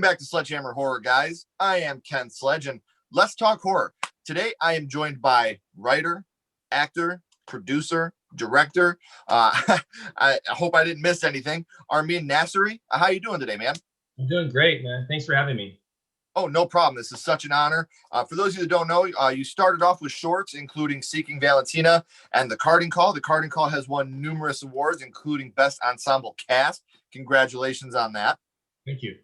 back to Sledgehammer Horror, guys. I am Ken Sledge, and let's talk horror. Today, I am joined by writer, actor, producer, director. I hope I didn't miss anything. Armin Nasseri. How you doing today, man? I'm doing great, man. Thanks for having me. Oh, no problem. This is such an honor. For those of you that don't know, you started off with shorts, including Seeking Valentina and The Carding Call. The Carding Call has won numerous awards, including Best Ensemble Cast. Congratulations on that. Thank you.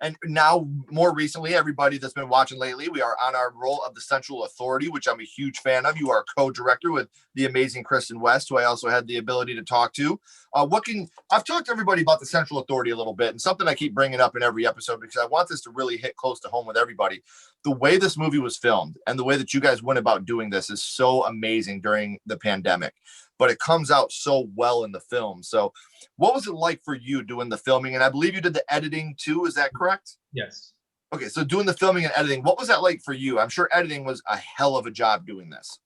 And now, more recently, everybody that's been watching lately, we are on our role of the Central Authority, which I'm a huge fan of. You are a co-director with the amazing Kristen West, who I also had the ability to talk to. I've talked to everybody about the Central Authority a little bit, and something I keep bringing up in every episode because I want this to really hit close to home with everybody. The way this movie was filmed and the way that you guys went about doing this is so amazing during the pandemic, but it comes out so well in the film. So what was it like for you doing the filming? And I believe you did the editing too. Is that correct? Yes. Okay. So doing the filming and editing, what was that like for you? I'm sure editing was a hell of a job doing this.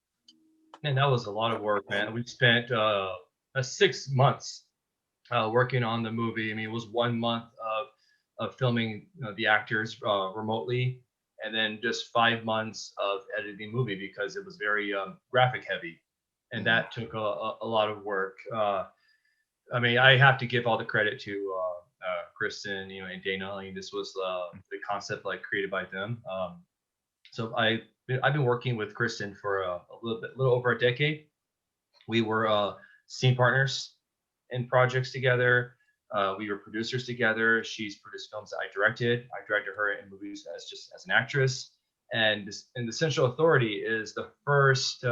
Man, that was a lot of work, man. We spent 6 months working on the movie. I mean, it was 1 month of filming the actors remotely, and then just 5 months of editing the movie because it was very graphic heavy. And that took a lot of work. I mean, I have to give all the credit to Kristen, and Dana. I mean, this was the concept created by them. So I've been working with Kristen for a little over a decade. We were scene partners in projects together. We were producers together. She's produced films that I directed. I directed her in movies as an actress. And the Central Authority is the first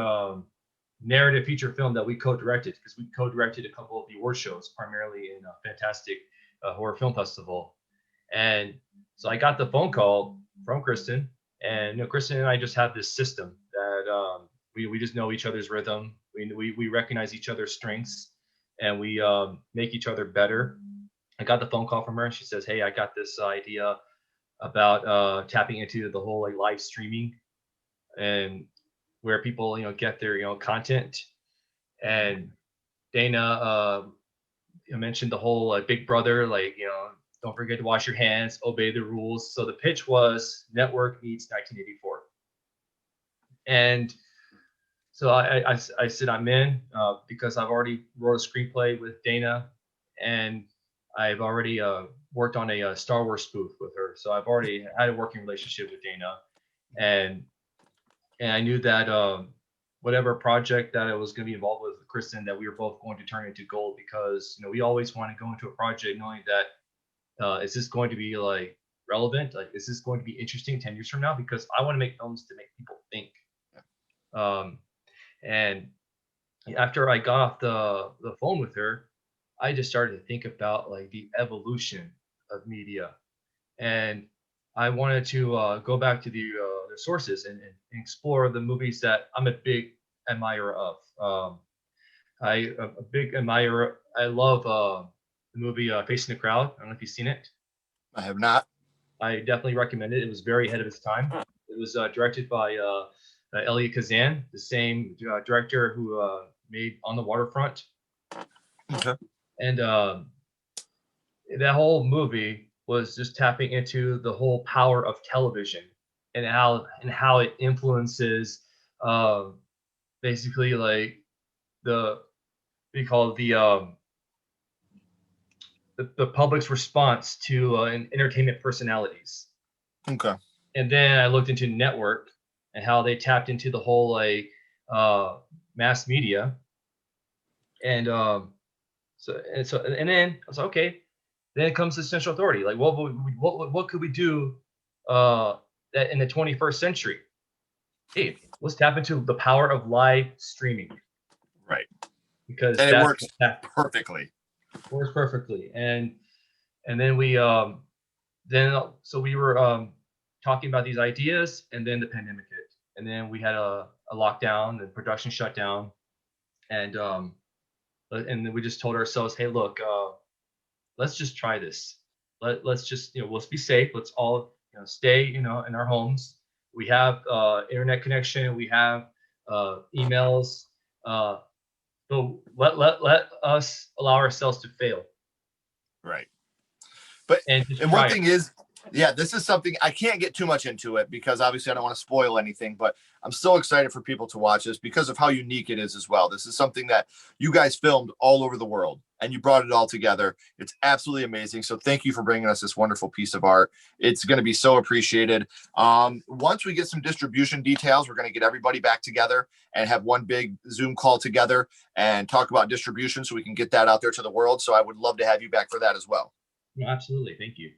narrative feature film that we co-directed, because we co-directed a couple of the award shows, primarily in a fantastic horror film festival. And so I got the phone call from Kristen, and Kristen and I just have this system that we just know each other's rhythm. We recognize each other's strengths, and we make each other better. I got the phone call from her, and she says, "Hey, I got this idea about tapping into the whole live streaming and where people get their content." And Dana mentioned the whole Big Brother, don't forget to wash your hands, obey the rules. So the pitch was network meets 1984. And so I said I'm in because I've already wrote a screenplay with Dana, and I've already worked on a Star Wars spoof with her. So I've already had a working relationship with Dana, and I knew that whatever project that I was going to be involved with Kristen, that we were both going to turn into gold, because we always want to go into a project knowing that is this going to be relevant? Is this going to be interesting 10 years from now? Because I want to make films to make people think. And after I got off the phone with her, I just started to think about the evolution of media, and I wanted to go back to the sources and explore the movies that I'm a big admirer of. I love the movie Facing the Crowd. I don't know if you've seen it. I have not. I definitely recommend it. It was very ahead of its time. It was directed by Elia Kazan, the same director who made On the Waterfront. Okay. And that whole movie was just tapping into the whole power of television and how it influences basically the public's response to entertainment personalities. Okay. And then I looked into network and how they tapped into the whole mass media, and then I was like, okay. Then comes the Central Authority. What could we do that in the 21st century? Hey, let's tap into the power of live streaming. Right. Because it works perfectly. Works perfectly. And then we were talking about these ideas, and then the pandemic hit, and then we had a lockdown and production shut down, and then we just told ourselves, hey, look, let's just try this. Let's just let's be safe. Let's all stay in our homes. We have internet connection. We have emails. So let us allow ourselves to fail. Right. But and one thing is, Yeah, this is something I can't get too much into it because obviously I don't want to spoil anything, but I'm so excited for people to watch this because of how unique it is as well. This is something that you guys filmed all over the world and you brought it all together. It's absolutely amazing. So thank you for bringing us this wonderful piece of art. It's going to be so appreciated. Once we get some distribution details, we're going to get everybody back together and have one big Zoom call together and talk about distribution so we can get that out there to the world. So I would love to have you back for that as well. No, absolutely. Thank you.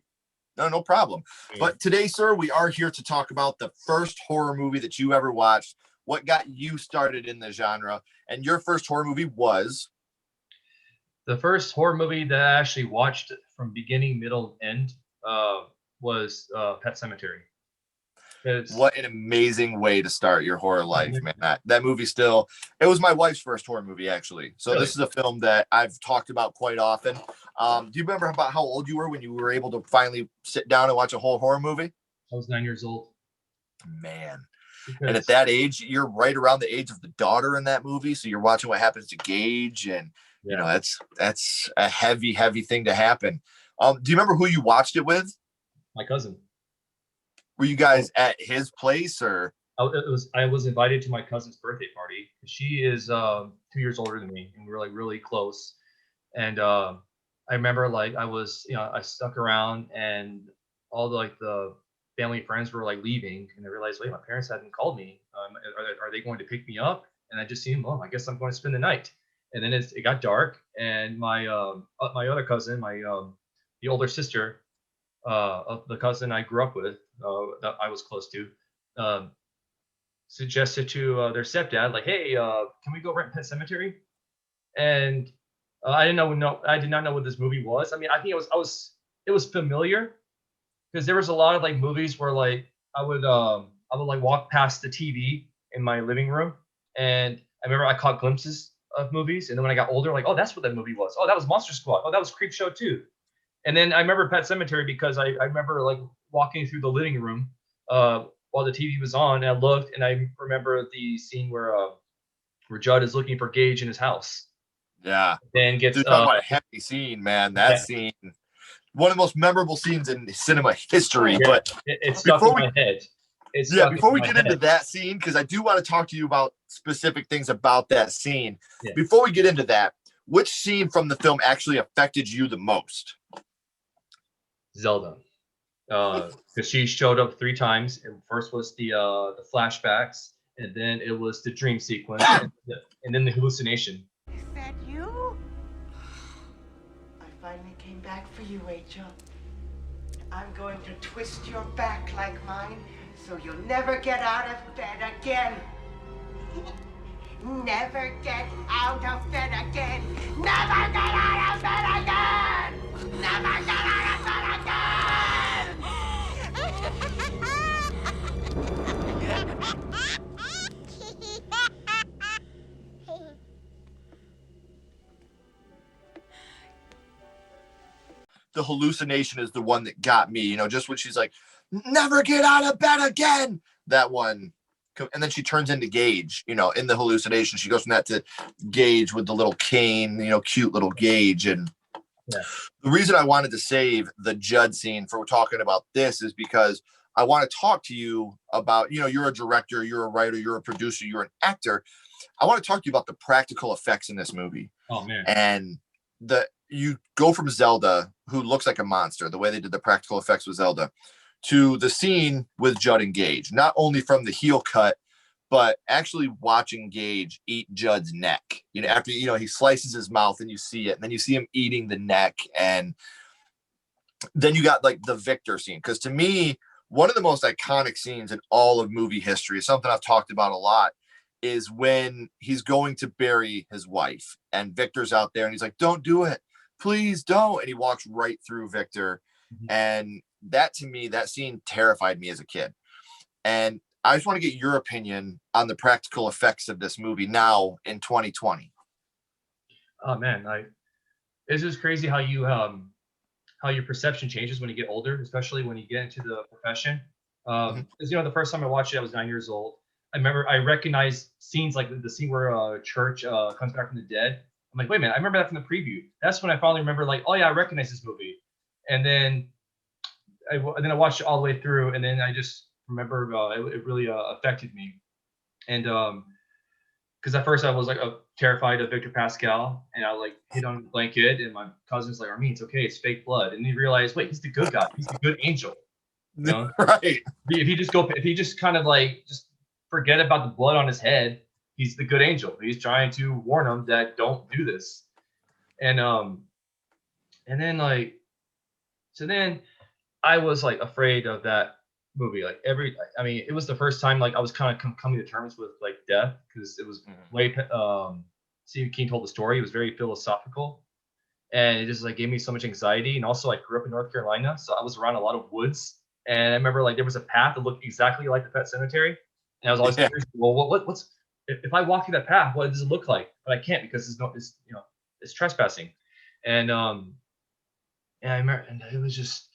No, no problem. But today, sir, we are here to talk about the first horror movie that you ever watched. What got you started in the genre? And your first horror movie was? The first horror movie that I actually watched from beginning, middle, end was Pet Sematary. What an amazing way to start your horror life, man. That movie still, it was my wife's first horror movie, actually. So Really? this is a film that I've talked about quite often. Do you remember about how old you were when you were able to finally sit down and watch a whole horror movie? I was 9 years old. Man. Because, and at that age, you're right around the age of the daughter in that movie. So you're watching what happens to Gage. And, you know, that's a heavy, heavy thing to happen. Do you remember who you watched it with? My cousin. Were you guys at his place or? I was invited to my cousin's birthday party. She is 2 years older than me, and we were like really close. And I remember like I stuck around, and all the family and friends were like leaving, and I realized, wait, my parents hadn't called me. Are they going to pick me up? And I just seen, I guess I'm going to spend the night. And then it got dark, and my other cousin, the older sister of the cousin I grew up with, that I was close to, suggested to their stepdad, like, hey, can we go rent Pet Sematary? And I did not know what this movie was. I mean, I think it was familiar because there was a lot of like movies where like I would like walk past the TV in my living room, and I remember I caught glimpses of movies, and then when I got older, like, oh, that's what that movie was. Oh, that was Monster Squad. Oh, that was Creepshow 2. And then I remember Pet Sematary because I remember like walking through the living room while the TV was on, and I looked, and I remember the scene where Judd is looking for Gage in his house. Yeah. Then gets Dude, talking about a heavy scene, man. That scene, one of the most memorable scenes in cinema history. Yeah, but it's stuck in my head. Before we get into that scene, because I do want to talk to you about specific things about that scene. Yeah. Before we get into that, which scene from the film actually affected you the most? Zelda, because she showed up 3 times. And first was the flashbacks, and then it was the dream sequence, and then the hallucination. Is that you? I finally came back for you, Rachel. I'm going to twist your back like mine, so you'll never get out of bed again. Never get out of bed again. Never get out of bed again. Never get out of bed again. The hallucination is the one that got me, you know, just when she's like, never get out of bed again. That one. And then she turns into Gage, you know, in the hallucination. She goes from that to Gage with the little cane, you know, cute little Gage. And the reason I wanted to save the Judd scene for talking about this is because I want to talk to you about, you know, you're a director, you're a writer, you're a producer, you're an actor. I want to talk to you about the practical effects in this movie. Oh, man. And you go from Zelda, who looks like a monster, the way they did the practical effects with Zelda, to the scene with Judd and Gage, not only from the heel cut, but actually watching Gage eat Judd's neck. You know, after, you know, he slices his mouth and you see it, and then you see him eating the neck. And then you got like the Victor scene. Because to me, one of the most iconic scenes in all of movie history, something I've talked about a lot, is when he's going to bury his wife and Victor's out there and he's like, don't do it. Please don't. And he walks right through Victor. Mm-hmm. And that, to me, that scene terrified me as a kid. And I just want to get your opinion on the practical effects of this movie now in 2020. Oh man, it's just crazy how your perception changes when you get older, especially when you get into the profession. Because you know, the first time I watched it, I was 9 years old. I remember I recognized scenes like the scene where Church comes back from the dead. I'm like, wait a minute, I remember that from the preview. That's when I finally remember, like, oh yeah, I recognize this movie. And then then I watched it all the way through, and then I just remember it really affected me. And because at first I was like terrified of Victor Pascal, and I like hid on the blanket, and my cousin's like, Armin, it's okay, it's fake blood. And he realized, wait, he's the good guy, he's the good angel. You know, Right. if he just kind of like just forget about the blood on his head, he's the good angel. He's trying to warn him that don't do this. And then like, so then I was like afraid of that movie. Like I mean, it was the first time like I was kind of coming to terms with like death, because it was way Stephen King told the story. It was very philosophical, and it just like gave me so much anxiety. And also, I grew up in North Carolina, so I was around a lot of woods. And I remember like there was a path that looked exactly like the Pet Cemetery, and I was always curious, well, what's if I walk through that path, what does it look like? But I can't, because it's trespassing. And I remember, and it was just,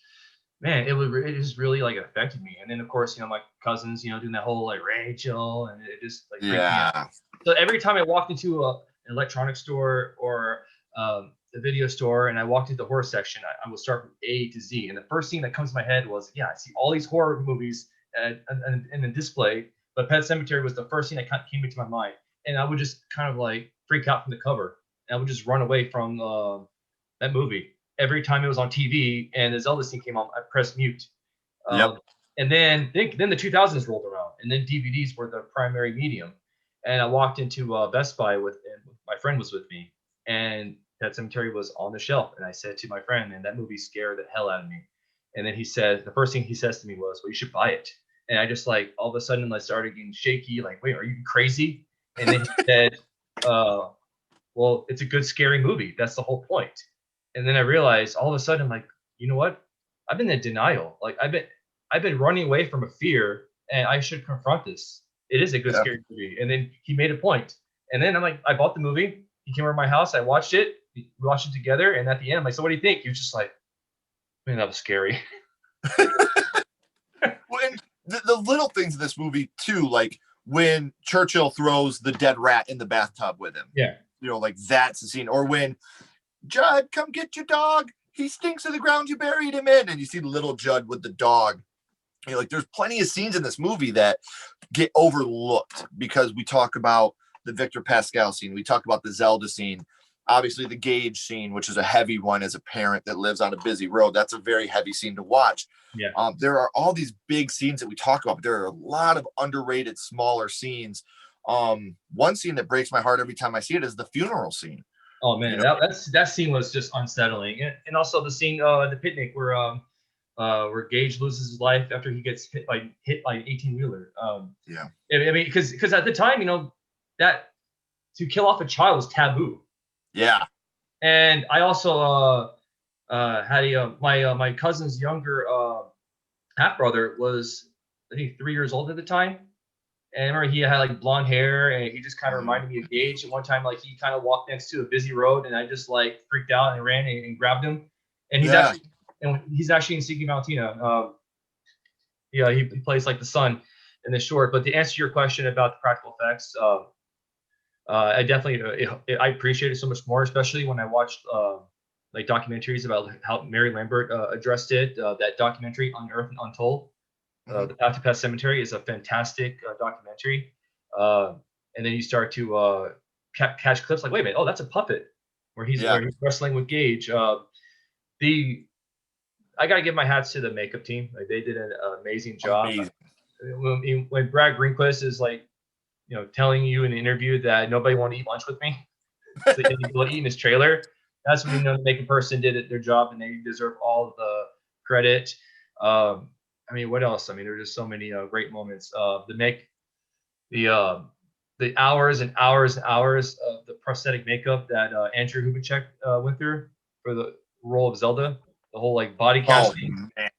man, it just really like affected me. And then of course, my cousins, doing that whole like Rachel, and it just like freaked me out. So every time I walked into an electronics store or a video store, and I walked into the horror section, I would start from A to Z. And the first thing that comes to my head was, I see all these horror movies in the display, but Pet Cemetery was the first thing that kind of came into my mind. And I would just kind of like freak out from the cover, and I would just run away from that movie. Every time it was on TV and the Zelda scene came on, I pressed mute. And then the 2000s rolled around, and then DVDs were the primary medium. And I walked into Best Buy and my friend was with me, and Pet Cemetery was on the shelf. And I said to my friend, and that movie scared the hell out of me. And then the first thing he says to me was, well, you should buy it. And I just like, all of a sudden, I started getting shaky, like, wait, are you crazy? And then he said, well, it's a good, scary movie. That's the whole point. And then I realized all of a sudden, like, you know what? I've been in denial. Like I've been running away from a fear, and I should confront this. It is a good, scary movie. And then he made a point. And then I'm like, I bought the movie. He came over to my house. I watched it. We watched it together. And at the end, I'm like, so what do you think? He was just like, man, that was scary. Well, and the little things in this movie too, like when Churchill throws the dead rat in the bathtub with him. Yeah. Like that's the scene. Or when Judd, come get your dog. He stinks to the ground you buried him in. And you see little Judd with the dog. Like there's plenty of scenes in this movie that get overlooked because we talk about the Victor Pascal scene. We talk about the Zelda scene. Obviously the Gage scene, which is a heavy one as a parent that lives on a busy road. That's a very heavy scene to watch. Yeah. There are all these big scenes that we talk about, but there are a lot of underrated, smaller scenes. One scene that breaks my heart every time I see it is the funeral scene. Oh man, that scene was just unsettling, and also the scene at the picnic where Gage loses his life after he gets hit by an 18-wheeler. I mean, because at the time, that to kill off a child was taboo. Yeah. And I also had my cousin's younger half brother was, I think, 3 years old at the time. And I remember he had like blonde hair, and he just kind of reminded me of Gage. And one time, like he kind of walked next to a busy road, and I just like freaked out and ran and grabbed him. And he's actually in Seeking Valentina. He plays like the son in the short. But to answer your question about the practical effects, I definitely I appreciate it so much more, especially when I watched like documentaries about how Mary Lambert addressed it. That documentary, Unearthed and Untold. The Path to Pet Cemetery is a fantastic documentary. And then you start to catch clips like, wait a minute, oh, that's a puppet where he's wrestling with Gage. I got to give my hats to the makeup team. Like they did an amazing job. When Brad Greenquist is like, telling you in an interview that nobody wanted to eat lunch with me, so he had to go eat in his trailer. That's when the makeup person did their job, and they deserve all the credit. I mean, what else? I mean, there were just so many great moments. The hours and hours and hours of the prosthetic makeup that Andrew Hubachek went through for the role of Zelda, the whole like body casting. Man.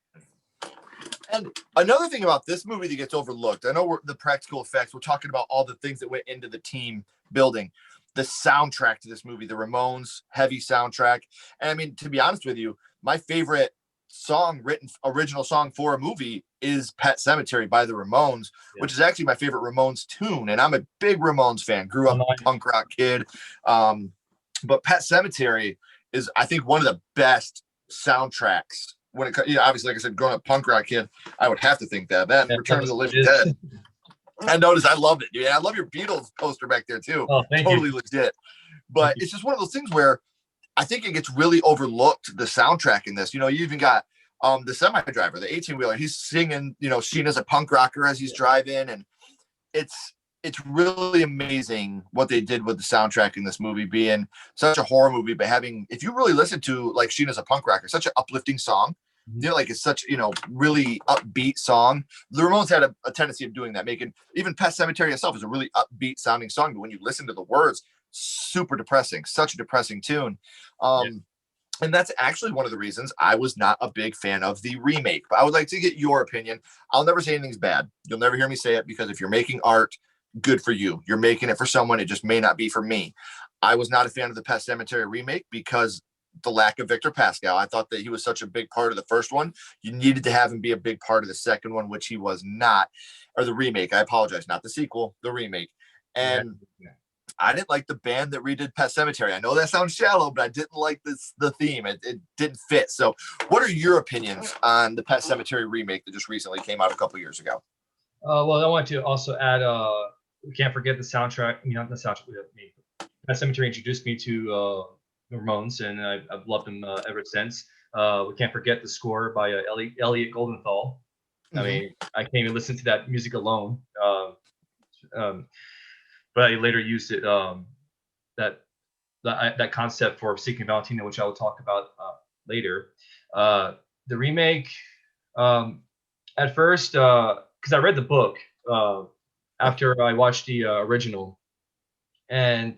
And another thing about this movie that gets overlooked, I know the practical effects, we're talking about all the things that went into the team building. The soundtrack to this movie, the Ramones heavy soundtrack. And I mean, to be honest with you, my favorite original song for a movie is Pet Cemetery by the Ramones, which is actually my favorite Ramones tune. And I'm a big Ramones fan, grew up a punk rock kid. But Pet Cemetery is, I think, one of the best soundtracks when it obviously, like I said, growing up punk rock kid, I would have to think that. Then Return of the Living Dead. I noticed I love it, dude. I love your Beatles poster back there too. Oh, thank totally you. legit. But it's just one of those things where I think it gets really overlooked, the soundtrack in this. You know, you even got the semi driver, the 18-wheeler. He's singing, you know, Sheena's a punk rocker as he's driving, and it's really amazing what they did with the soundtrack in this movie, being such a horror movie, but having, if you really listen to like Sheena's a punk rocker, such an uplifting song. You know, like it's such, you know, really upbeat song. The Ramones had a tendency of doing that, making even Pet Sematary itself is a really upbeat sounding song, but when you listen to the words, super depressing, such a depressing tune. And that's actually one of the reasons I was not a big fan of the remake. But I would like to get your opinion. I'll never say anything's bad. You'll never hear me say it, because if you're making art, good for you. You're making it for someone. It just may not be for me. I was not a fan of the Pet Sematary remake because the lack of Victor Pascal. I thought that he was such a big part of the first one. You needed to have him be a big part of the second one, which he was not, or the remake. I apologize, not the sequel, the remake. And I didn't like the band that redid Pet Sematary. I know that sounds shallow, but I didn't like the theme. It didn't fit. So what are your opinions on the Pet Sematary remake that just recently came out a couple years ago? Well, I want to also add, we can't forget the soundtrack. I mean, not the soundtrack. Pet Sematary introduced me to the Ramones, and I've loved them ever since. We can't forget the score by Elliot Goldenthal. I mean, I can't even listen to that music alone. But I later used it, that concept for Seeking Valentina, which I will talk about later. The remake, at first, because I read the book after I watched the original, and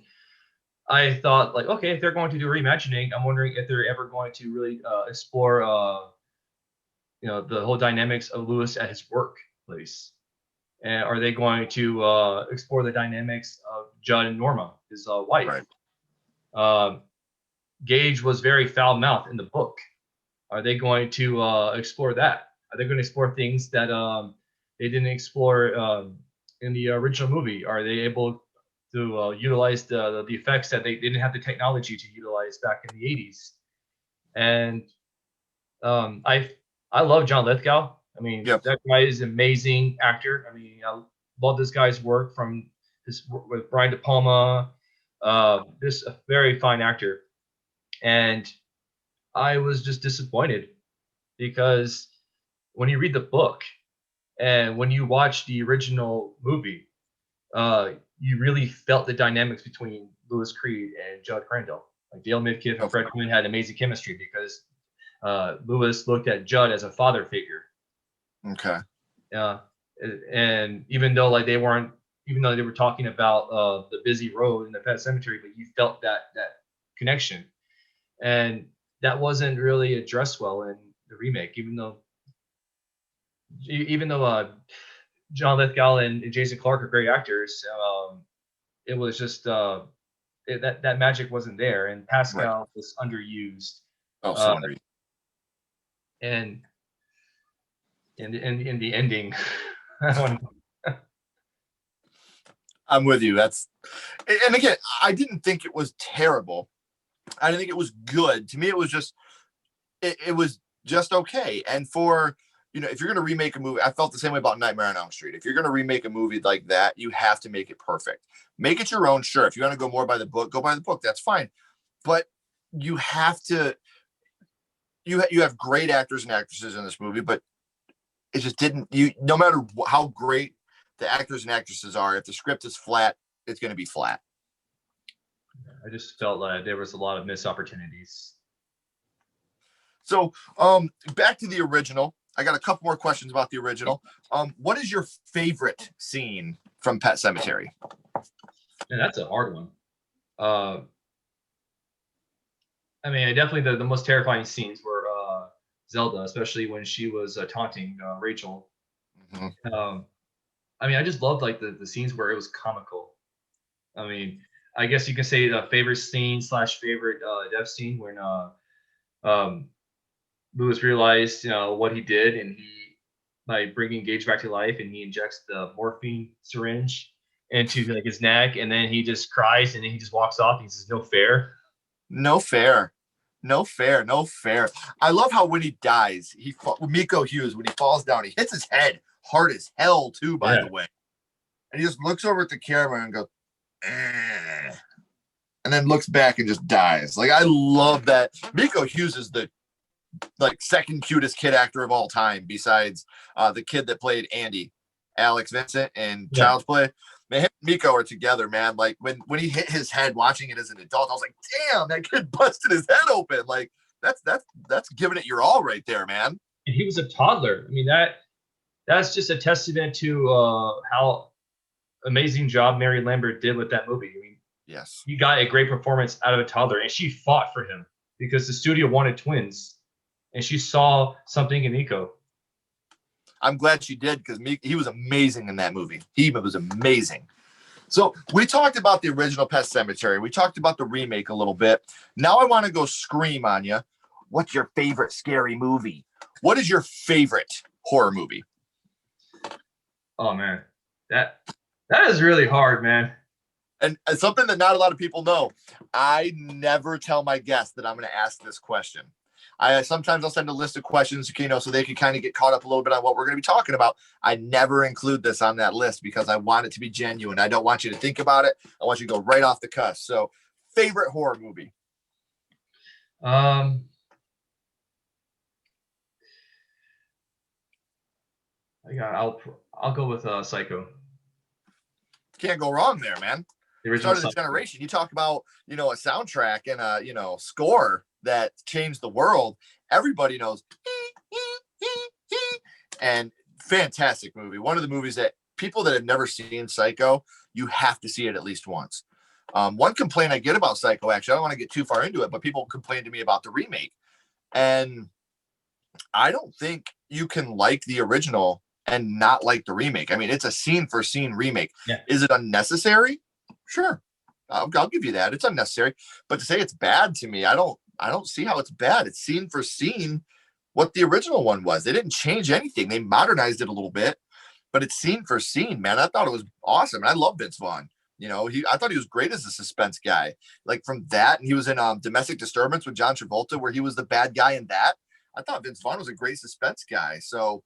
I thought, like, okay, if they're going to do reimagining, I'm wondering if they're ever going to really explore, you know, the whole dynamics of Lewis at his workplace. And are they going to explore the dynamics of Judd and Norma, his wife? Right. Gage was very foul-mouthed in the book. Are they going to explore that? Are they going to explore things that they didn't explore in the original movie? Are they able to utilize the effects that they didn't have the technology to utilize back in the 80s? And I love John Lithgow. I mean, that guy is an amazing actor. I mean, I love this guy's work, from his work with Brian De Palma. This a very fine actor. And I was just disappointed, because when you read the book and when you watch the original movie, you really felt the dynamics between Louis Creed and Judd Crandall. Like Dale Midkiff and Fred Quinn had amazing chemistry, because Louis looked at Judd as a father figure. Okay. And even though they were talking about the busy road in the Pet Cemetery, but you felt that connection, and that wasn't really addressed well in the remake. Even though John Lithgow and Jason Clarke are great actors, it was just that magic wasn't there, and Pascal was underused. Oh, so underused. And in the ending, I'm with you. And again, I didn't think it was terrible. I didn't think it was good. To me, it was just it was just okay. And for, you know, if you're going to remake a movie, I felt the same way about Nightmare on Elm Street. If you're going to remake a movie like that, you have to make it perfect. Make it your own. Sure, if you want to go more by the book, go by the book. That's fine. But you have to. You have great actors and actresses in this movie, but it just didn't. No matter how great the actors and actresses are, if the script is flat, it's going to be flat. I just felt like there was a lot of missed opportunities. So, back to the original. I got a couple more questions about the original. What is your favorite scene from Pet Sematary? And that's a hard one. I mean, definitely the most terrifying scenes were Zelda, especially when she was taunting Rachel. Mm-hmm. I mean, I just loved the scenes where it was comical. I mean, I guess you can say the favorite scene / favorite death scene when Lewis realized, you know, what he did, and he, by bringing Gage back to life, and he injects the morphine syringe into his neck, and then he just cries, and then he just walks off. And he says, "No fair." No fair. No fair, no fair. I love how when he dies, Miko Hughes, when he falls down, he hits his head hard as hell too, by Yeah. the way. And he just looks over at the camera and goes, eh, and then looks back and just dies. Like, I love that. Miko Hughes is the second cutest kid actor of all time, besides the kid that played Andy, Alex Vincent, in Child's Play. Man, him and Miko are together, man. Like, when he hit his head watching it as an adult, I was like, damn, that kid busted his head open. Like, that's giving it your all right there, man. And he was a toddler. I mean, that's just a testament to how amazing job Mary Lambert did with that movie. I mean, yes, he got a great performance out of a toddler, and she fought for him because the studio wanted twins, and she saw something in Nico. I'm glad she did, because he was amazing in that movie. He was amazing. So we talked about the original Pet Sematary. We talked about the remake a little bit. Now I want to go scream on you. What's your favorite scary movie? What is your favorite horror movie? Oh man, that is really hard, man. And something that not a lot of people know, I never tell my guests that I'm going to ask this question. Sometimes I'll send a list of questions, so they can kind of get caught up a little bit on what we're going to be talking about. I never include this on that list because I want it to be genuine. I don't want you to think about it. I want you to go right off the cuff. So, favorite horror movie? I'll go with Psycho. Can't go wrong there, man. The original Start of the generation. You talk about, a soundtrack and a score that changed the world. Everybody knows. And fantastic movie. One of the movies that people that have never seen Psycho, you have to see it at least once. One complaint I get about Psycho, actually, I don't want to get too far into it, but people complain to me about the remake. And I don't think you can like the original and not like the remake. I mean, it's a scene for scene remake. Yeah. Is it unnecessary? Sure. I'll give you that. It's unnecessary. But to say it's bad, to me, I don't see how it's bad. It's scene for scene what the original one was. They didn't change anything. They modernized it a little bit, but it's scene for scene, man. I thought it was awesome. And I love Vince Vaughn. I thought he was great as a suspense guy. Like, from that, and he was in Domestic Disturbance with John Travolta, where he was the bad guy in that. I thought Vince Vaughn was a great suspense guy. So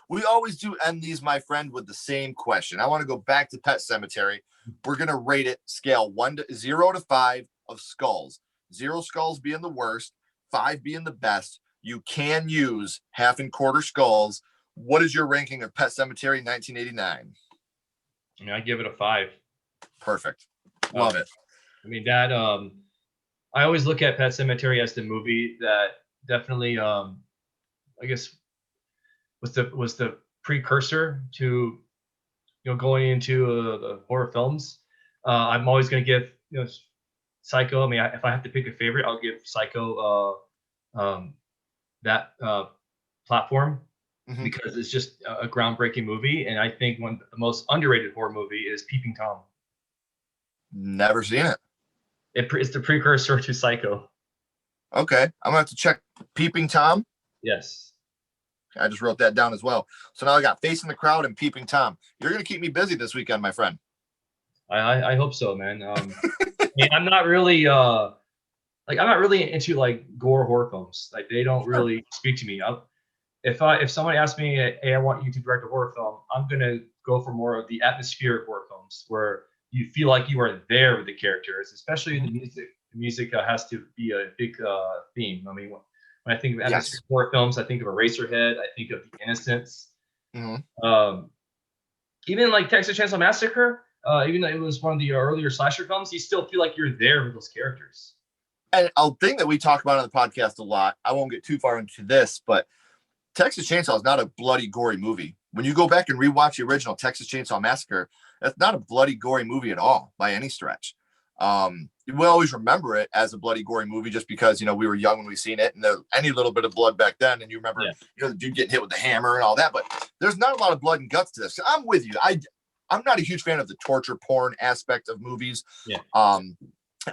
we always do end these, my friend, with the same question. I want to go back to Pet Sematary. We're going to rate it scale 0 to 5 of skulls. 0 skulls being the worst, 5 being the best. You can use half and quarter skulls. What is your ranking of Pet Sematary 1989? I mean, I give it a 5. Perfect. Love it. I mean, that I always look at Pet Sematary as the movie that definitely I guess was the precursor to going into the horror films. I'm always going to give Psycho. I mean, if I have to pick a favorite, I'll give Psycho that platform because it's just a groundbreaking movie, and I think one of the most underrated horror movie is Peeping Tom. Never seen it. It's the precursor to Psycho. Okay, I'm gonna have to check Peeping Tom. Yes. I just wrote that down as well. So now I got Facing the Crowd and Peeping Tom. You're going to keep me busy this weekend, my friend. I hope so, man. I'm not really into like gore horror films. Like, they don't really speak to me. If someone asks me, hey, I want you to direct a horror film, I'm gonna go for more of the atmospheric horror films where you feel like you are there with the characters, especially in the music. The music has to be a big theme. I mean, when I think of atmospheric horror films, I think of Eraserhead. I think of The Innocents. Even like Texas Chainsaw Massacre, even though it was one of the earlier slasher films, you still feel like you're there with those characters. And a thing that we talk about on the podcast a lot, I won't get too far into this, but Texas Chainsaw is not a bloody, gory movie. When you go back and rewatch the original Texas Chainsaw Massacre, that's not a bloody, gory movie at all by any stretch. We'll always remember it as a bloody, gory movie just because, we were young when we seen it, and any little bit of blood back then, and you remember, the dude getting hit with the hammer and all that, but there's not a lot of blood and guts to this. I'm with you. I'm not a huge fan of the torture porn aspect of movies. Yeah.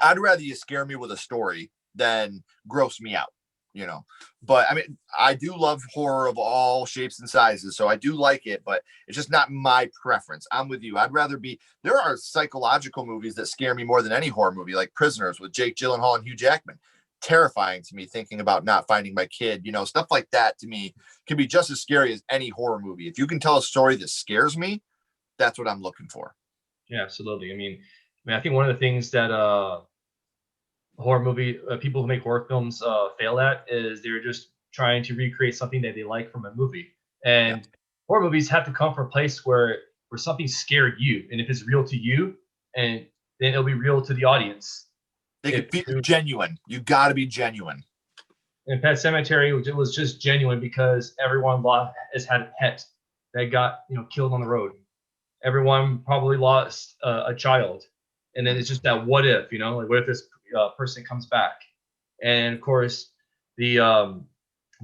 I'd rather you scare me with a story than gross me out, but I mean, I do love horror of all shapes and sizes. So I do like it, but it's just not my preference. I'm with you. There are psychological movies that scare me more than any horror movie, like Prisoners with Jake Gyllenhaal and Hugh Jackman. terrifying to me, thinking about not finding my kid. You know, stuff like that to me can be just as scary as any horror movie. If you can tell a story that scares me, that's what I'm looking for. Yeah, absolutely. I think one of the things that horror movie people who make horror films fail at is they're just trying to recreate something that they like from a movie. Yeah. And horror movies have to come from a place where something scared you, and if it's real to you, and then it'll be real to the audience. They If could be you, genuine. You got to be genuine. in Pet Cemetery, it was just genuine because everyone has had a pet that got killed on the road. Everyone probably lost a child, and then it's just that what if, like what if this person comes back? And of course, the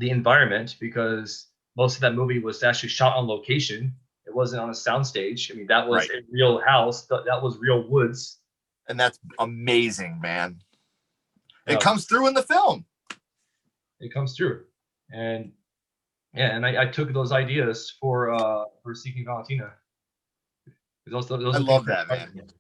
environment, because most of that movie was actually shot on location. It wasn't on a soundstage. I mean, that was Right. a real house. That was real woods. And that's amazing, man. It Um, comes through in the film. it comes through, and yeah, and I took those ideas for Seeking Valentina. Those I are things love that, man.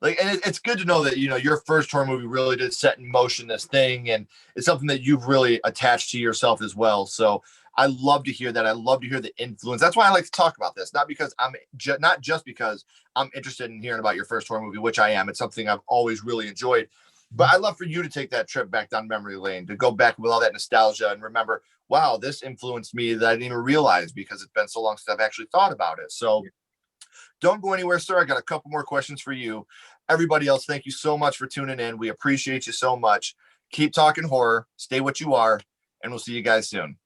Like, and it's good to know that, you know, your first horror movie really did set in motion this thing, and it's something that you've really attached to yourself as well. So I love to hear that. I love to hear the influence. That's why I like to talk about this, not because not just because I'm interested in hearing about your first horror movie, which I am. It's something I've always really enjoyed, but I love for you to take that trip back down memory lane, to go back with all that nostalgia and remember, wow, this influenced me that I didn't even realize because it's been so long since I've actually thought about it. So don't go anywhere, sir. I got a couple more questions for you. Everybody else, thank you so much for tuning in. We appreciate you so much. Keep talking horror, stay what you are, and we'll see you guys soon.